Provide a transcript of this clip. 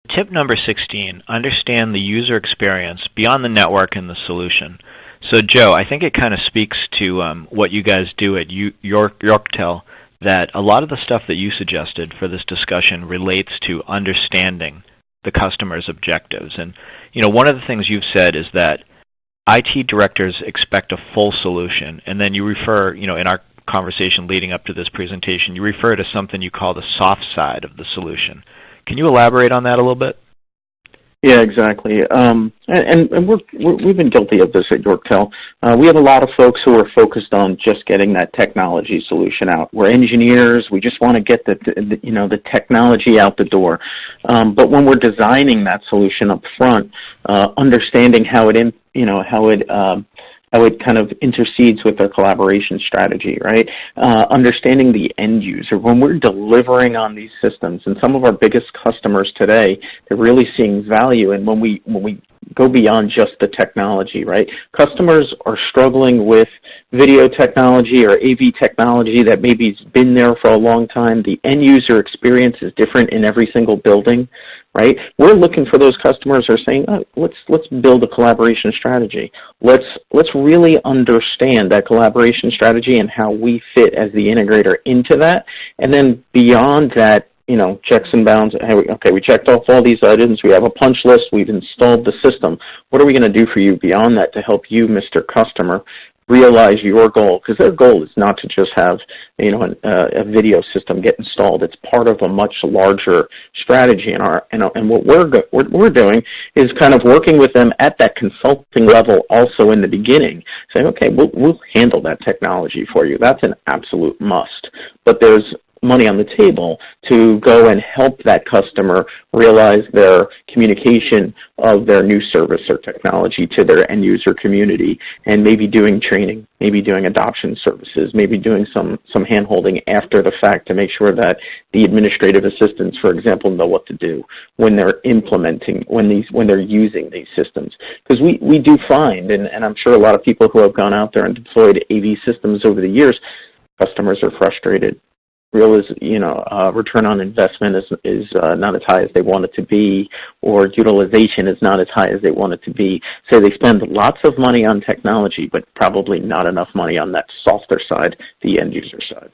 Tip number 16, understand the user experience beyond the network and the solution. So Joe, I think it kind of speaks to what you guys do at Yorktel, that a lot of the stuff that you suggested for this discussion relates to understanding the customer's objectives. And one of the things you've said is that IT directors expect a full solution, and then you refer, in our conversation leading up to this presentation, you refer to something you call the soft side of the solution. Can you elaborate on that a little bit? Yeah, exactly. And we've been guilty of this at Yorktel. We have a lot of folks who are focused on just getting that technology solution out. We're engineers. We just want to get the technology out the door. But when we're designing that solution up front, understanding how it kind of intercedes with their collaboration strategy, right? Understanding the end user. When we're delivering on these systems, and some of our biggest customers today, they're really seeing value. And when we go beyond just the technology, right? Customers are struggling with video technology or AV technology that maybe has been there for a long time. The end user experience is different in every single building, right? We're looking for those customers who are saying, oh, let's build a collaboration strategy. Let's really understand that collaboration strategy and how we fit as the integrator into that. And then beyond that, checks and bounds. Hey, okay, we checked off all these items. We have a punch list. We've installed the system. What are we going to do for you beyond that to help you, Mr. Customer, realize your goal? Because their goal is not to just have a video system get installed. It's part of a much larger strategy. And what we're doing is kind of working with them at that consulting level also in the beginning, saying, okay, we'll handle that technology for you. That's an absolute must. But there's money on the table to go and help that customer realize their communication of their new service or technology to their end user community, and maybe doing training, maybe doing adoption services, maybe doing some hand-holding after the fact to make sure that the administrative assistants, for example, know what to do when they're implementing, when they're using these systems. Because we do find, and I'm sure a lot of people who have gone out there and deployed AV systems over the years, customers are frustrated. Return on investment is not as high as they want it to be, or utilization is not as high as they want it to be. So they spend lots of money on technology, but probably not enough money on that softer side, the end user side.